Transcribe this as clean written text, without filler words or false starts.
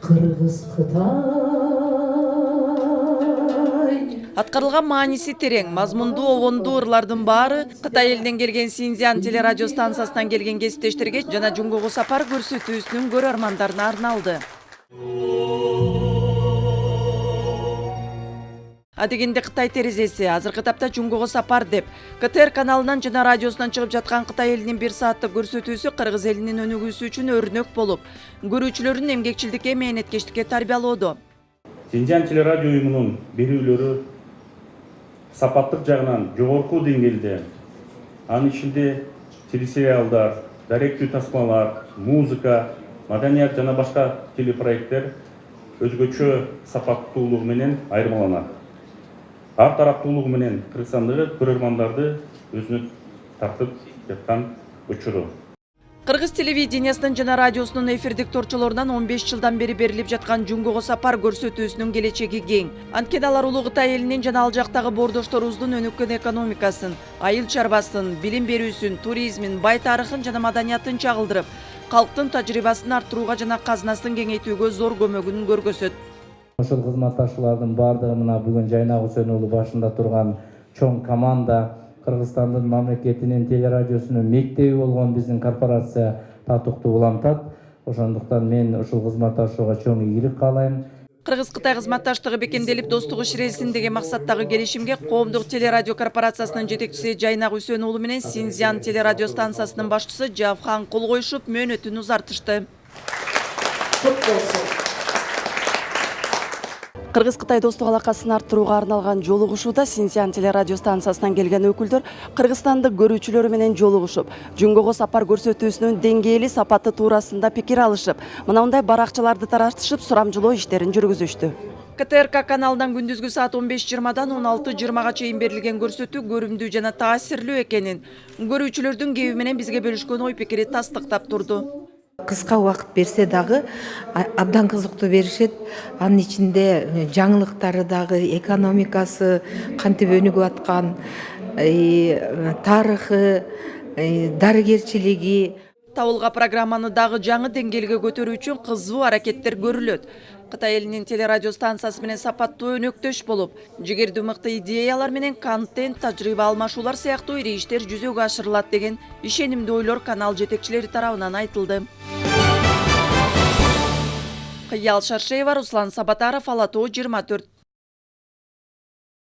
Кыргыз-Кытай. Аткарылган мааниси терең, мазмундуу, обондуу ырлардын баары Кытай элинен келген Синьцзян телерадио станциясынан келген кесиптештерге жана Жунгого сапар көрсөтүүсүнүн көрөрмандарына арналды. Адегенде Кытай терезеси, азыркы тапта Жунгого сапар деп, КТР каналынан жана радиосунан чыгып жаткан Кытай элинин 1 сааттык көрсөтүүсү кыргыз элинин өнүгүүсү үчүн өрнөк болуп, көрүүчүлөрүн эмгекчилдикке, мээнеткечтикке тарбиялоодо. Синьцзян телерадио уюмунун берүүлөрү сапаттык жагынан жогорку деңгээлде, анын ичинде телесериалдар, даректүү тасмалар, музыка, маданият жана башка телепроекттер өзгөчө сапаттуулугу менен айырмаланат. Ар тараптуулугу менен Кыргызстандагы көрөрмандарды өзүнө тартып жаткан учуру. Кыргыз телевидениясынын жана радиосунун эфирдик торчолорунан 15 жылдан бери берилип жаткан Жунгого сапар көрсөтүүсүнүн келечеги кең. Анткени алар улуу Кытай элинин жана ал жактагы боордошторубуздун өнүккөн экономикасын, айыл чарбасын, билим берүүсүн, туризмин, бай тарыхын жана маданиятын чагылдырып, калктын тажрыйбасын арттырууга жана казынасын кеңейтүүгө зор көмөгүн көргөзөт. Ошол кызматташуулардын баардыгы мына бүгүн Жайнак Үсен уулу башында турган чоң команда, Кыргызстандын мамлекетинин телерадиосунун мектеби болгон биздин корпорация татыктуу улантат. Ошондуктан мен ушул кызматташууга чоң ийгилик каалайм. Кыргыз-Кытай кызматташтыгы бекемделип, достук иширилсин деген максаттагы келишимге Коомдук телерадио корпорациясынын жетекчиси Жайнак Үсен уулу менен Синьцзян телерадио станциясынын башчысы Жавхан кол коюшуп, мөөнөтүн узартышты. Кыргыз-Кытай достук алакасын арттырууга арналган жолугушууда Синьцзян телерадио станциясынан келген өкүлдөр кыргызстандык көрүүчүлөрү менен жолугушуп, Жунгого сапар көрсөтүүсүнүн деңгээли, сапаты туурасында пикир алышып, мындай баракчаларды таратышып, сурамжылоо иштерин жүргүзүштү. КТРК каналынан күндүзгү саат 15:20 16:20 чейин берилген көрсөтүү көрүмдүү жана таасирлүү экенин көрүүчүлөрдүн кеби менен бизге бөлүшкөн ой пикири тастыктап турду. Кыска убакыт берсе дагы абдан кызыктуу беришет. Анын ичинде жаңылыктары дагы, экономикасы кантип өнүгүп аткан, тарыхы, дарыгерчилиги. Табылга программаны дагы жаңы деңгээлге көтөрүү үчүн кызуу аракеттер көрүлөт. Кытай элинин телерадио станциясы менен сапаттуу өнөктөш болуп, жигердүү мыкты идеялар менен контент, тажрыйба алмашуулар сыяктуу ири иштер жүзөгө ашырылат деген ишенимдүү ойлор канал жетекчилери тарабынан айтылды. Кыял Шаршеева, Руслан Сабатаров, Ала Тоо 24.